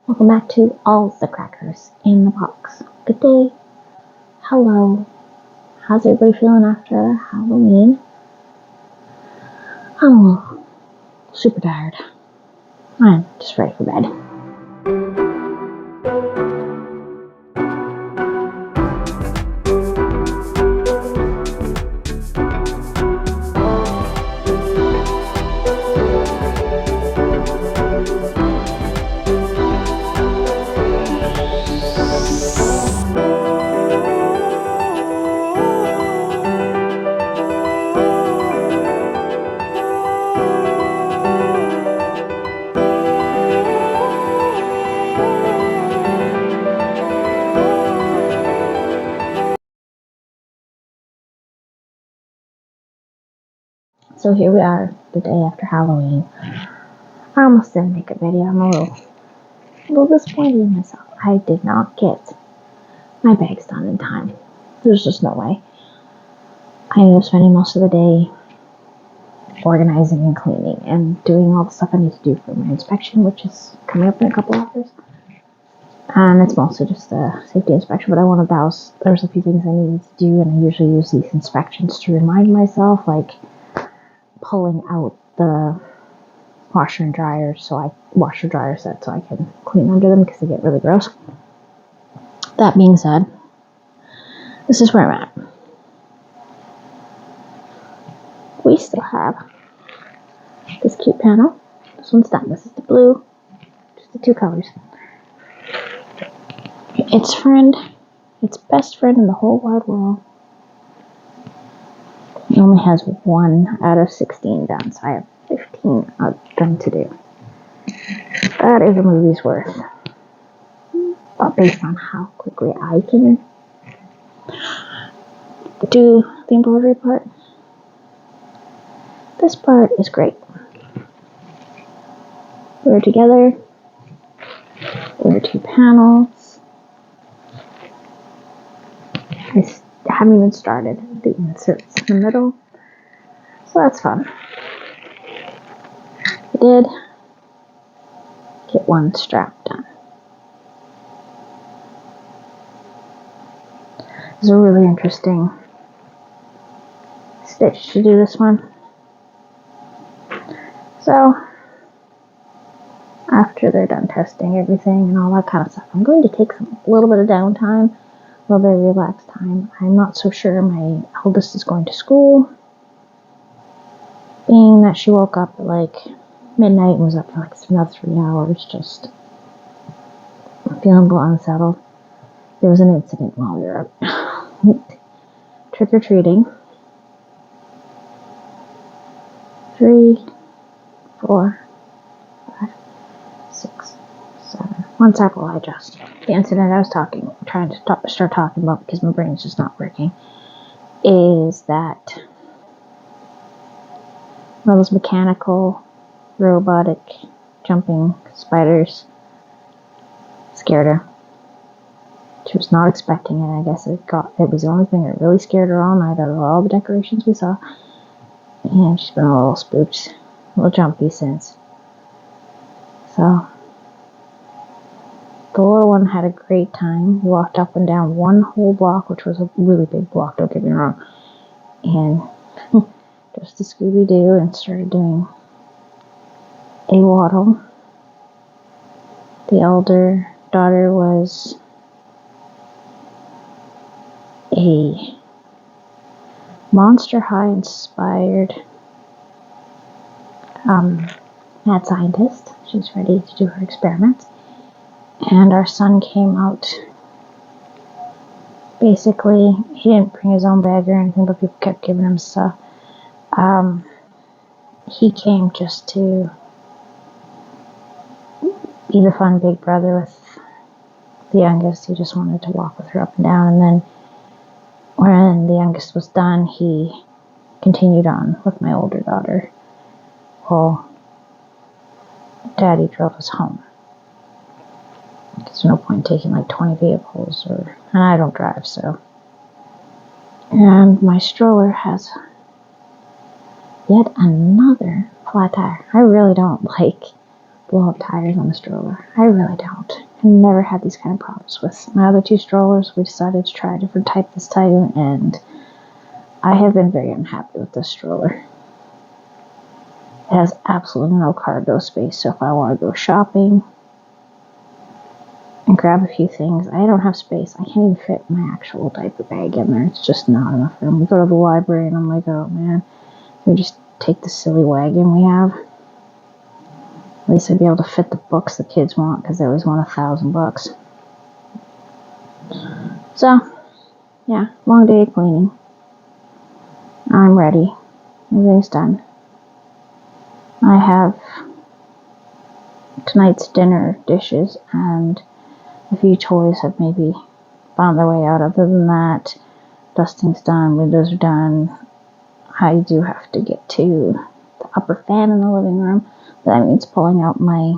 Welcome back to All the Crackers in the Box. Good day. Hello. How's everybody feeling after Halloween? I'm super tired. I'm just ready for bed. So here we are, the day after Halloween. I almost didn't make a video. I'm a little disappointed in myself. I did not get my bags done in time. There's just no way. I ended up spending most of the day organizing and cleaning and doing all the stuff I need to do for my inspection, which is coming up in a couple hours. And it's mostly just a safety inspection, but I wanted those. There's a few things I needed to do, and I usually use these inspections to remind myself, like pulling out the washer and dryer set so I can clean under them because they get really gross. That being said, this is where I'm at. We still have this cute panel. This one's done. This is the blue. Just the two colors. Its best friend in the whole wide world. It only has 1 out of 16 done, so I have 15 of them to do. That is a movie's worth. But based on how quickly I can do the embroidery part, this part is great. We're together. We're 2 panels. I haven't even started the inserts in the middle, so that's fun. I did get 1 strap done. It's a really interesting stitch to do this one. So, after they're done testing everything and all that kind of stuff, I'm going to take a little bit of downtime, a little bit of relaxed time. I'm not so sure my eldest is going to school, being that she woke up at like midnight and was up for like another 3 hours, just feeling a little unsettled. There was an incident while we were trick-or-treating. 3, 4, 5, 6, 7. 1 sec while I adjust. The incident I was trying to start talking about because my brain's just not working, is that one of those mechanical, robotic, jumping spiders scared her. She was not expecting it. I guess it was the only thing that really scared her all night out of all the decorations we saw. And she's been a little spooked, a little jumpy since. So, the little one had a great time. We walked up and down 1 whole block, which was a really big block, don't get me wrong. And just a Scooby-Doo and started doing a waddle. The elder daughter was a Monster High inspired mad scientist. She's ready to do her experiments. And our son came out. Basically, he didn't bring his own bag or anything, but people kept giving him stuff. He came just to be the fun big brother with the youngest. He just wanted to walk with her up and down. And then when the youngest was done, he continued on with my older daughter. Well, Daddy drove us home. There's no point taking like 20 vehicles, and I don't drive, so. And my stroller has yet another flat tire. I really don't like blow up tires on the stroller. I really don't. I've never had these kind of problems with my other 2 strollers. We decided to try a different type this time, and I have been very unhappy with this stroller. It has absolutely no cargo space, so if I want to go shopping and grab a few things, I don't have space. I can't even fit my actual diaper bag in there. It's just not enough room. We go to the library, and I'm like, oh man, we just take the silly wagon we have. At least I'd be able to fit the books the kids want, because they always want 1,000 books. So, yeah, long day of cleaning. I'm ready. Everything's done. I have tonight's dinner dishes, and a few toys have maybe found their way out. Other than that, dusting's done, windows are done. I do have to get to the upper fan in the living room. That means pulling out my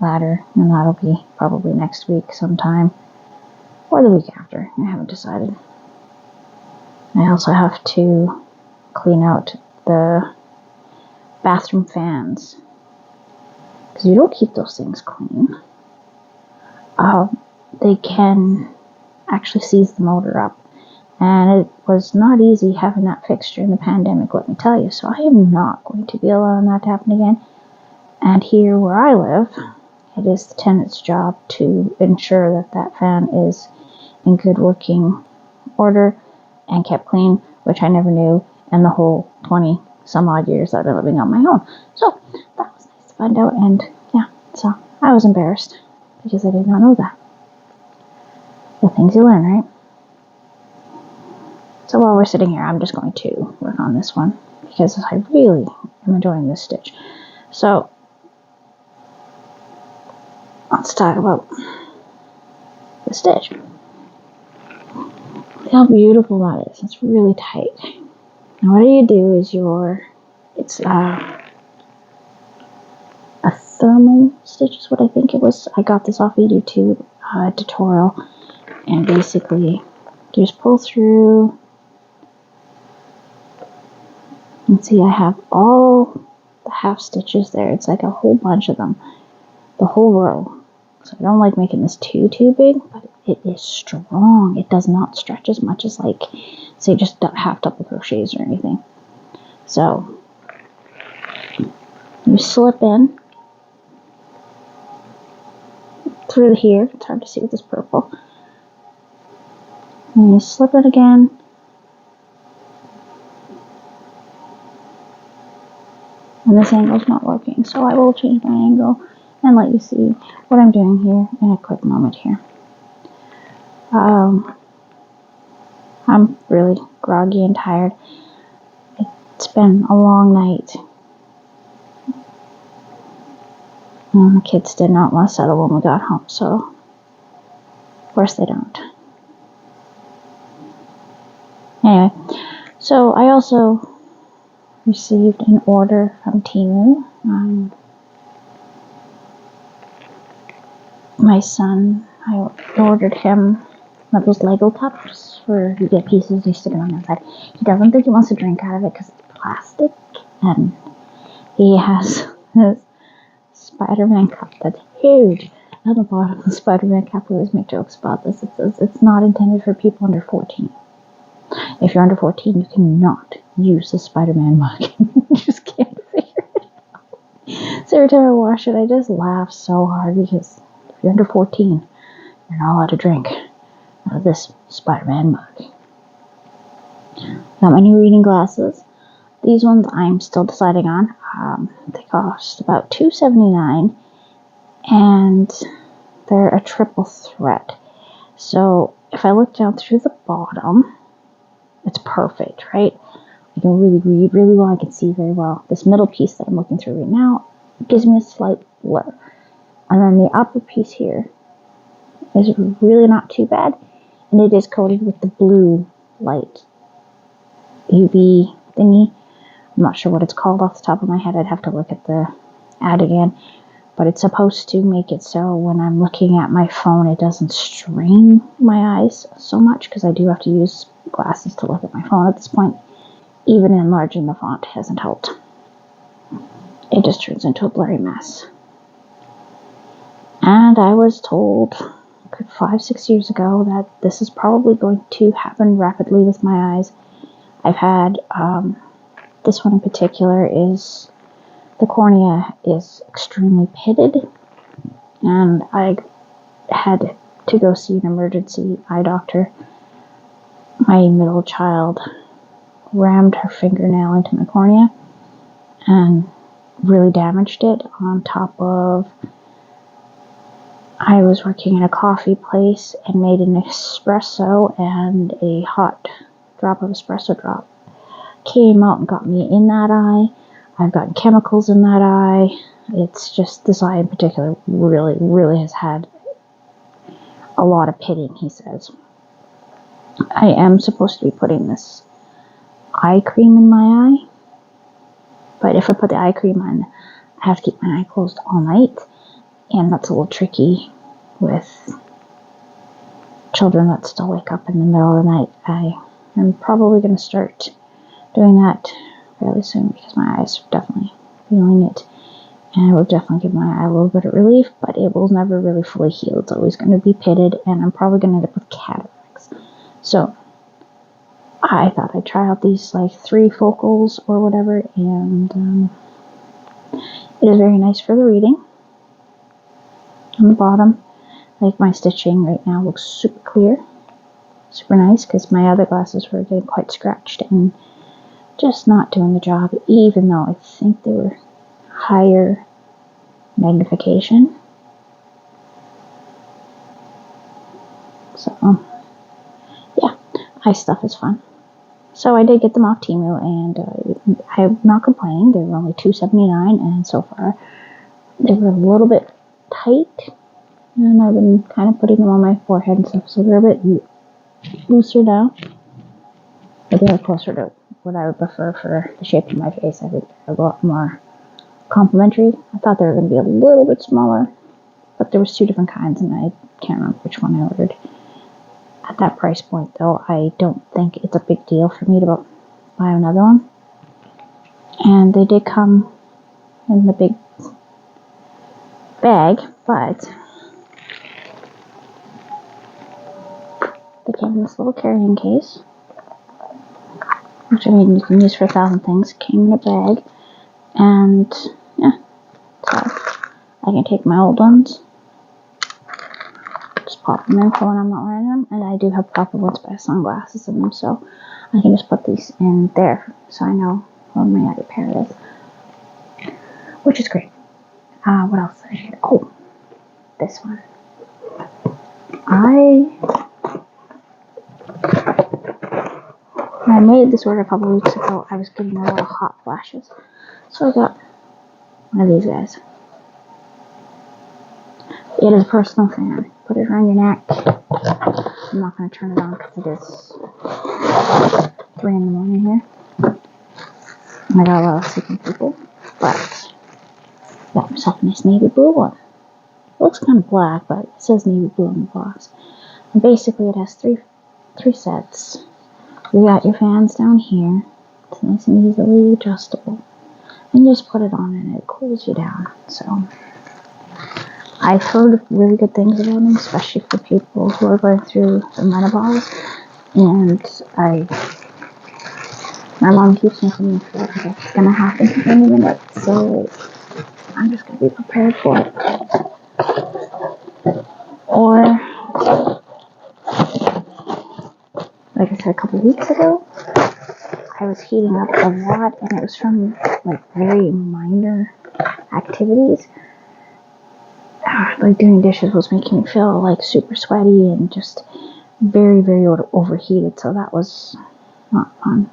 ladder, and that'll be probably next week sometime, or the week after. I haven't decided. I also have to clean out the bathroom fans, because you don't keep those things clean. They can actually seize the motor up, and it was not easy having that fixed during the pandemic, let me tell you. So I am not going to be allowing that to happen again. And here where I live, it is the tenant's job to ensure that that fan is in good working order and kept clean, which I never knew in the whole 20 some odd years I've been living on my own. So that was nice to find out, and yeah, so I was embarrassed because I did not know that. The things you learn, right? So while we're sitting here, I'm just going to work on this one because I really am enjoying this stitch. So let's talk about the stitch. Look how beautiful that is. It's really tight. Now what you do is it's a thermal stitch is what I think it was. I got this off a YouTube tutorial, and basically you just pull through. And see, I have all the half stitches there. It's like a whole bunch of them, the whole row. So I don't like making this too big, but it is strong. It does not stretch as much as, like, say, just half double crochets or anything. So you slip in through here. It's hard to see with this purple. And you slip it again. And this angle's not working, so I will change my angle and let you see what I'm doing here in a quick moment here. I'm really groggy and tired. It's been a long night. And the kids did not want to settle when we got home, so of course they don't. Anyway, so I also received an order from Temu. My son, I ordered him one of those Lego cups where you get pieces, you stick it on the inside. He doesn't think he wants to drink out of it because it's plastic, and he has this Spider-Man cup that's huge. At the bottom of the Spider-Man cup, we always make jokes about this. It says it's not intended for people under 14. If you're under 14, you cannot use the Spider-Man mug. You just can't figure it out. So every time I wash it, I just laugh so hard because if you're under 14, you're not allowed to drink out of this Spider-Man mug. Got my new reading glasses. These ones I'm still deciding on. They cost about $2.79, and they're a triple thread. So if I look down through the bottom, it's perfect, right? I can really read really well. I can see very well. This middle piece that I'm looking through right now gives me a slight blur. And then the upper piece here is really not too bad. And it is coated with the blue light UV thingy. I'm not sure what it's called off the top of my head. I'd have to look at the ad again. But it's supposed to make it so when I'm looking at my phone, it doesn't strain my eyes so much, because I do have to use glasses to look at my phone at this point. Even enlarging the font hasn't helped. It just turns into a blurry mess. And I was told 5-6 years ago that this is probably going to happen rapidly with my eyes. I've had, this one in particular is, the cornea is extremely pitted, and I had to go see an emergency eye doctor. My middle child rammed her fingernail into my cornea and really damaged it. On top of, I was working in a coffee place and made an espresso, and a hot drop of espresso drop came out and got me in that eye. I've gotten chemicals in that eye. It's just, this eye in particular really, really has had a lot of pitting, he says. I am supposed to be putting this eye cream in my eye, but if I put the eye cream on, I have to keep my eye closed all night, and that's a little tricky with children that still wake up in the middle of the night. I am probably going to start doing that fairly soon because my eyes are definitely feeling it, and it will definitely give my eye a little bit of relief, but it will never really fully heal. It's always going to be pitted, and I'm probably going to end up with cataracts. So I thought I'd try out these like 3 focals or whatever, and it is very nice for the reading. On the bottom, like, my stitching right now looks super clear, super nice, because my other glasses were getting quite scratched and just not doing the job, even though I think they were higher magnification. So yeah, eye stuff is fun. So I did get them off Temu, and I'm not complaining. They were only $2.79, and so far they were a little bit tight, and I've been kind of putting them on my forehead and stuff, so they're a bit looser now, but they're closer to what I would prefer for the shape of my face. I think they're a lot more complimentary. I thought they were going to be a little bit smaller, but there was 2 different kinds, and I can't remember which one I ordered. At that price point, though, I don't think it's a big deal for me to buy another one. And they did come in the big bag, but they came in this little carrying case, which, I mean, you can use for 1,000 things. It came in a bag, and yeah, so I can take my old ones, just pop them in for when I'm not wearing them, and I do have proper ones by sunglasses in them, so I can just put these in there, so I know where my other pair is, which is great. What else did I get? Oh, this one. When I made this order a couple weeks ago, I was getting a lot of hot flashes, so I got one of these guys. It is a personal fan. Put it around your neck. I'm not going to turn it on because it is 3 in the morning here. And I got a lot of sleeping people, but I got myself a nice navy blue one. It looks kind of black, but it says navy blue on the box. And basically it has three sets. You got your fans down here. It's nice and easily adjustable. And you just put it on and it cools you down. So I've heard really good things about them, especially for people who are going through the menopause. And my mom keeps making me feel like it's going to happen any minute. So I'm just going to be prepared for it. Or, like I said a couple weeks ago, I was heating up a lot, and it was from like very minor activities. Like doing dishes was making me feel like super sweaty and just very, very overheated, so that was not fun.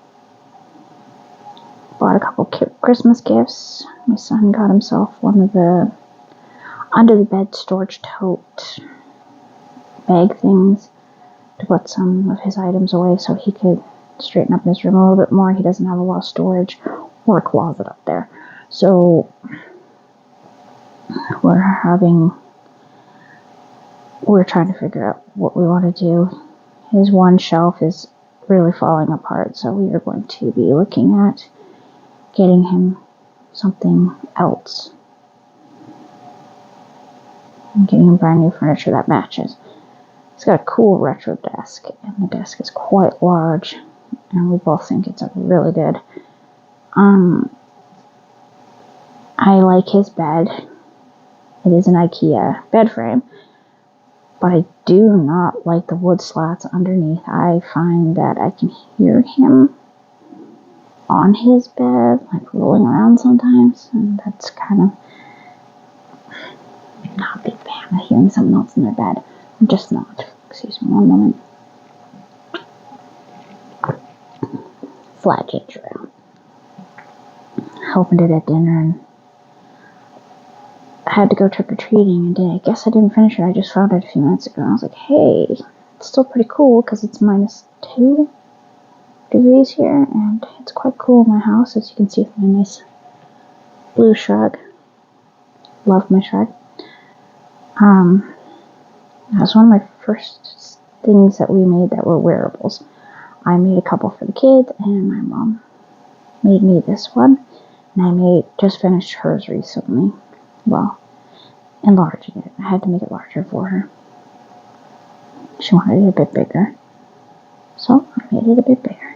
Bought a couple Christmas gifts. My son got himself one of the under the bed storage tote bag things to put some of his items away so he could straighten up his room a little bit more. He doesn't have a lot of storage or a closet up there. So we're trying to figure out what we want to do. His one shelf is really falling apart, so we are going to be looking at getting him something else. I'm getting him brand new furniture that matches. It's got a cool retro desk, and the desk is quite large, and we both think it's really good. I like his bed. It is an IKEA bed frame, but I do not like the wood slats underneath. I find that I can hear him on his bed, like rolling around sometimes, and that's kind of not a big fan of hearing someone else in their bed. I'm just not. Excuse me one moment. Flat ginger ale. I opened it at dinner and I had to go trick-or-treating, and I guess I didn't finish it. I just found it a few minutes ago, and I was like, hey, it's still pretty cool because it's -2 degrees here, and it's quite cool in my house, as you can see with my nice blue shrug. Love my shrug. That was one of my first things that we made that were wearables. I made a couple for the kids, and my mom made me this one, and I just finished hers recently. Well, enlarging it. I had to make it larger for her. She wanted it a bit bigger, so I made it a bit bigger.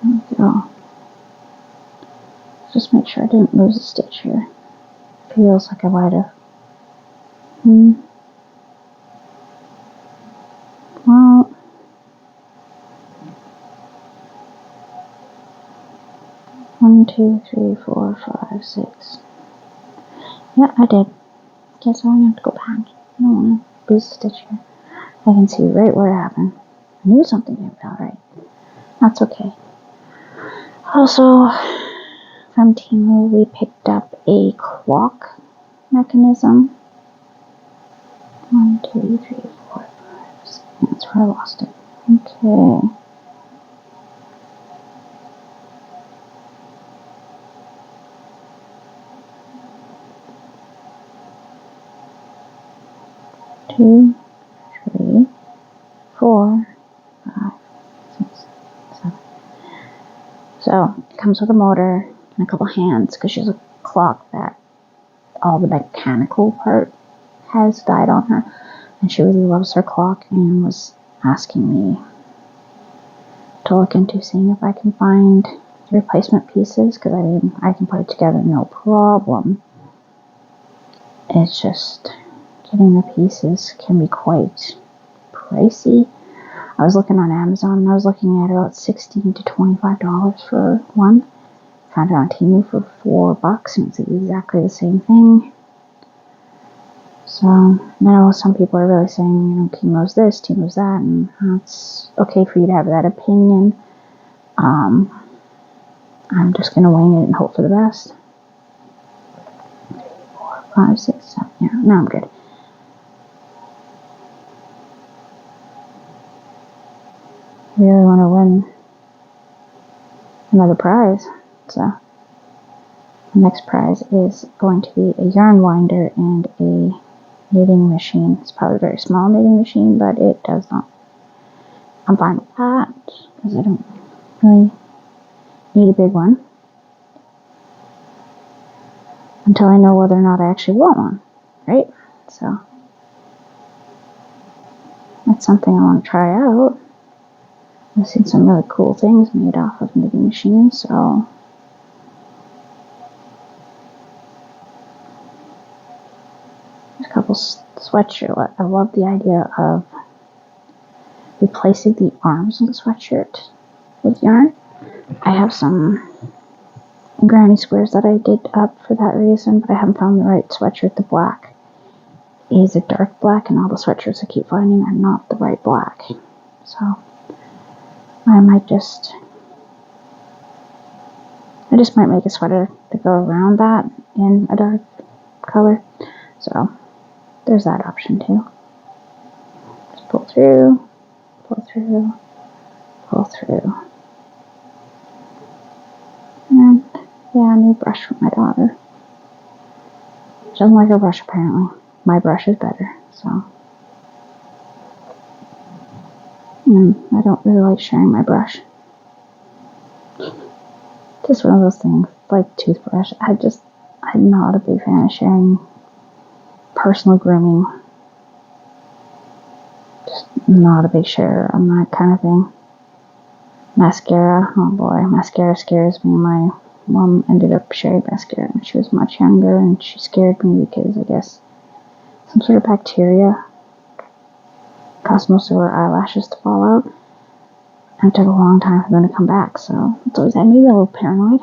There we go. Just make sure I didn't lose a stitch here. Feels like I might have. Well, one, 2, 3, 4, 5, 6. Yeah, I did. Guess I'm gonna have to go back. I don't want to lose a stitch here. I can see right where it happened. I knew something didn't feel right. That's okay. Also, from Temu, we picked up a clock mechanism. 1, 2, 3, 4, 5, 6. That's where I lost it. Okay. Two, 3, 4, 5, 6, 7. So it comes with a motor and a couple hands because she's a clock that all the mechanical part has died on her, and she really loves her clock and was asking me to look into seeing if I can find replacement pieces, because I mean I can put it together no problem. It's just getting the pieces can be quite pricey. I was looking on Amazon and I was looking at about $16 to $25 for one. Found it on Temu for $4 and it's exactly the same thing. So I know some people are really saying, Temu's this, Temu's that, and it's okay for you to have that opinion. I'm just gonna wing it and hope for the best. 4, 5, 6, 7. Yeah, now I'm good. I really want to win another prize, so the next prize is going to be a yarn winder and a knitting machine. It's probably a very small knitting machine, but it does not. I'm fine with that because I don't really need a big one until I know whether or not I actually want one, right? So that's something I want to try out. I've seen some really cool things made off of knitting machines, so there's a couple sweatshirt. I love the idea of replacing the arms of the sweatshirt with yarn. I have some granny squares that I did up for that reason, but I haven't found the right sweatshirt. The black is a dark black, and all the sweatshirts I keep finding are not the right black. So I just might make a sweater to go around that in a dark color. So there's that option too. Just pull through, pull through, pull through. And yeah, a new brush for my daughter. She doesn't like her brush apparently. My brush is better, so. I don't really like sharing my brush. Just one of those things, like toothbrush. I'm not a big fan of sharing personal grooming. Just not a big share on that kind of thing. Mascara, oh boy, mascara scares me. My mom ended up sharing mascara when she was much younger, and she scared me because I guess some sort of bacteria caused most of her eyelashes to fall out. And it took a long time for them to come back, so it's always had me a little paranoid.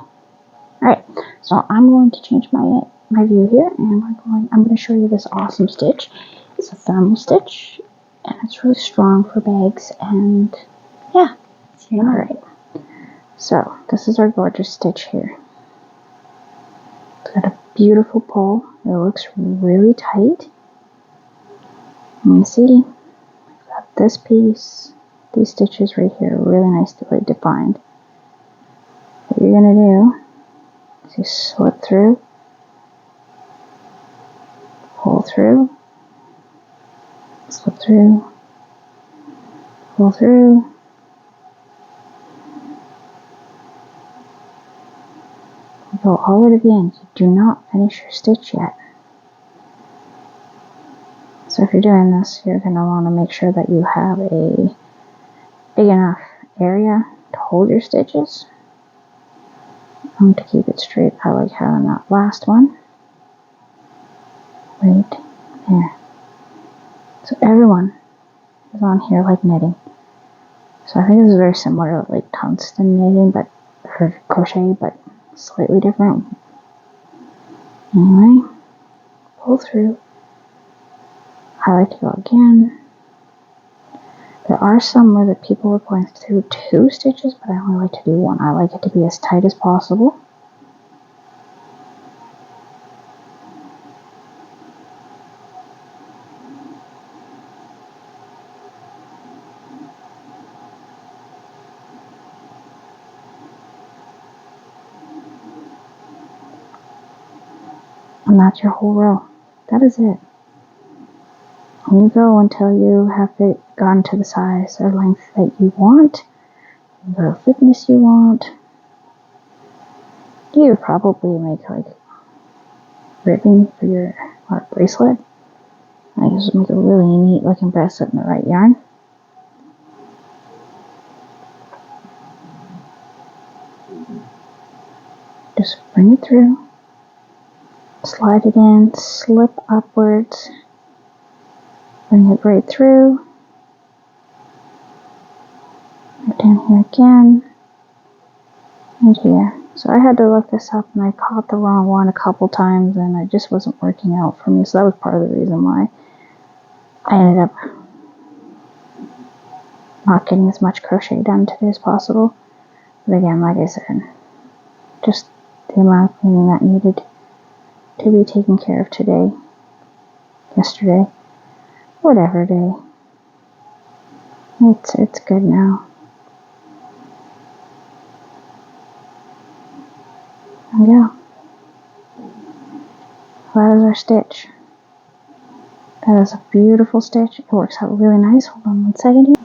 Alright, so I'm going to change my view here, and I'm going to show you this awesome stitch. It's a thermal stitch, and it's really strong for bags, and yeah. Alright, so this is our gorgeous stitch here. It's got a beautiful pull. It looks really tight. Let me see. I've got this piece, these stitches right here, really nicely defined. What you're going to do is you slip through, pull through, slip through, pull through, go all the way to the end. You do not finish your stitch yet. So if you're doing this, you're going to want to make sure that you have a big enough area to hold your stitches. To keep it straight, I like having that last one right there. So everyone is on here like knitting. So I think this is very similar to like tungsten knitting, but or crochet, but slightly different. Anyway, pull through. I like to go again. There are some where the people were going through 2 stitches, but I only like to do 1. I like it to be as tight as possible. And that's your whole row. That is it. And you go until you have it gone to the size or length that you want, the thickness you want. You would probably make like ribbing for your bracelet. I just make a really neat looking bracelet in the right yarn. Just bring it through, slide it in, slip upwards, bring it right through, right down here again, and here. So I had to look this up, and I caught the wrong one a couple times, and it just wasn't working out for me. So that was part of the reason why I ended up not getting as much crochet done today as possible. But again, like I said, just the amount of cleaning that needed to be taken care of today, yesterday, whatever day. It's good now. There we go. That is our stitch. That is a beautiful stitch. It works out really nice. Hold on one second here.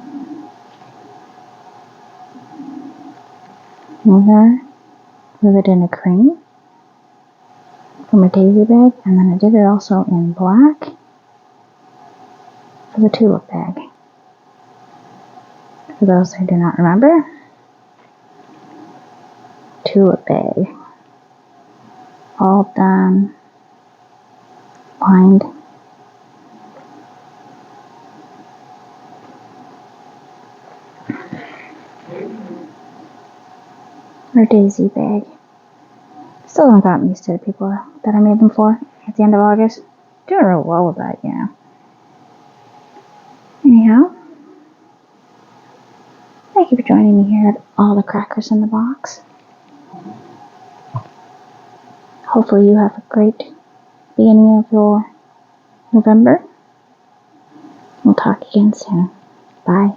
Okay. With it in a cream for my daisy bag, and then I did it also in black for the tulip bag. For those who do not remember, tulip bag. All done, lined. Or daisy bag. Still haven't gotten used to the people that I made them for at the end of August. Doing real well with that, yeah. Anyhow, thank you for joining me here at All the Crackers in the Box. Hopefully you have a great beginning of your November. We'll talk again soon. Bye.